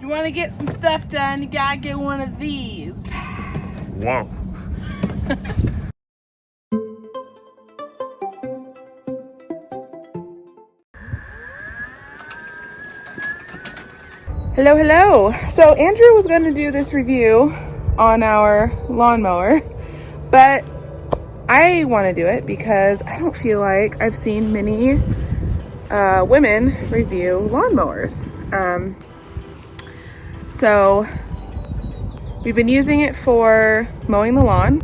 you want to get some stuff done, you gotta get one of these. Whoa. Hello, hello. So Andrew was going to do this review on our lawnmower, but I want to do it because I don't feel like I've seen many women review lawnmowers. So we've been using it for mowing the lawn.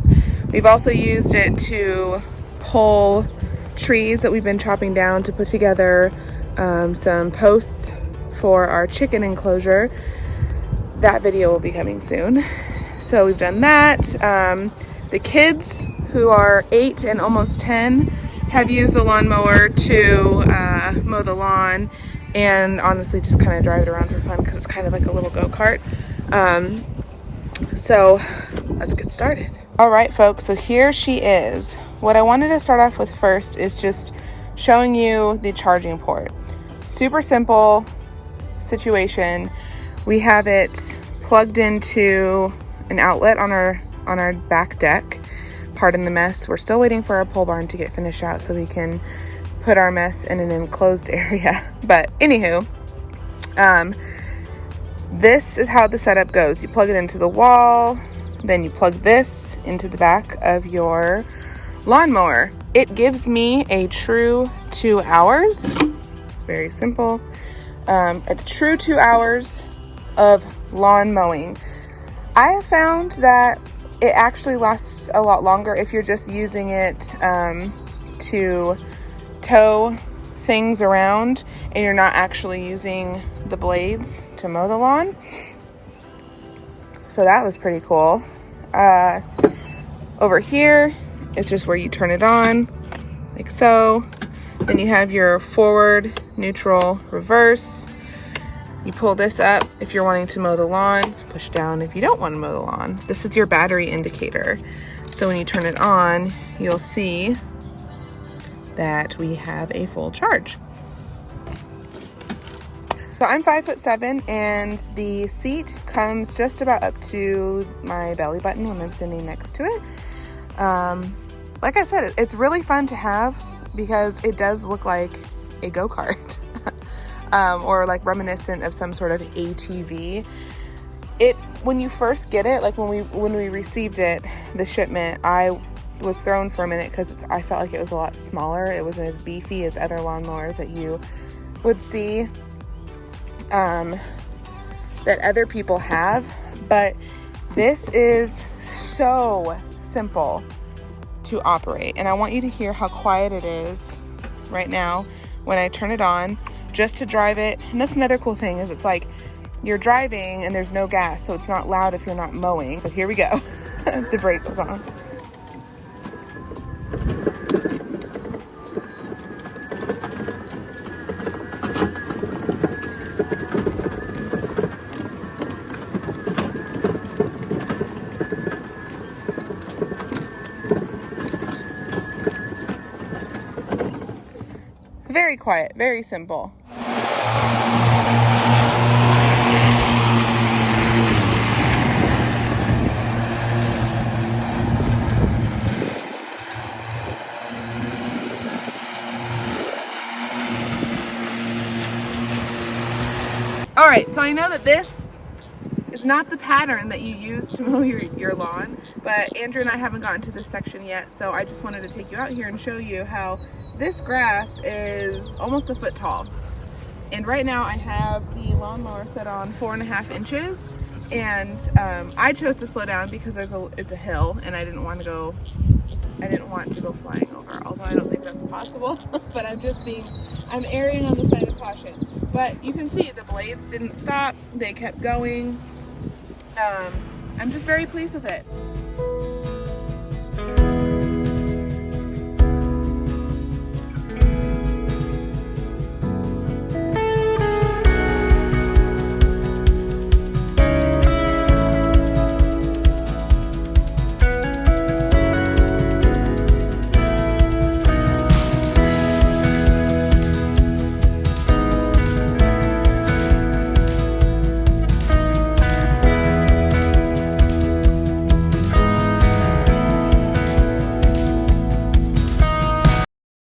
We've also used it to pull trees that we've been chopping down to put together some posts for our chicken enclosure. That video will be coming soon. So we've done that. The kids, who are 8 and almost 10, have used the lawnmower to mow the lawn and honestly just kind of drive it around for fun because it's kind of like a little go-kart. So let's get started. All right, folks, so here she is. What I wanted to start off with first is just showing you the charging port. Super simple situation. We have it plugged into an outlet on our back deck. Pardon the mess. We're still waiting for our pole barn to get finished out so we can put our mess in an enclosed area. But anywho, this is how the setup goes. You plug it into the wall, then you plug this into the back of your lawnmower. It gives me a true 2 hours. It's very simple. A true 2 hours of lawn mowing. I have found that it actually lasts a lot longer if you're just using it to tow things around and you're not actually using the blades to mow the lawn. So that was pretty cool. Over here is just where you turn it on, like so. Then you have your forward, neutral, reverse. You pull this up if you're wanting to mow the lawn, push down if you don't want to mow the lawn. This is your battery indicator. So when you turn it on, you'll see that we have a full charge. So I'm 5'7" and the seat comes just about up to my belly button when I'm sitting next to it. Like I said, it's really fun to have because it does look like a go-kart. Or like reminiscent of some sort of ATV. When you first get it, like when we received it, the shipment, I was thrown for a minute because I felt like it was a lot smaller. It wasn't as beefy as other lawnmowers that you would see that other people have. But this is so simple to operate, and I want you to hear how quiet it is right now when I turn it on. Just to drive it. And that's another cool thing is it's like you're driving and there's no gas, so it's not loud if you're not mowing. So here we go. The brake goes on. Very quiet, very simple. All right, so I know that this is not the pattern that you use to mow your lawn, but Andrew and I haven't gotten to this section yet, so I just wanted to take you out here and show you how this grass is almost a foot tall. And right now I have the lawnmower set on 4.5 inches, and I chose to slow down because it's a hill and I didn't want to go flying over, although I don't think that's possible. But I'm erring on the side of caution. But you can see the blades didn't stop, they kept going. I'm just very pleased with it.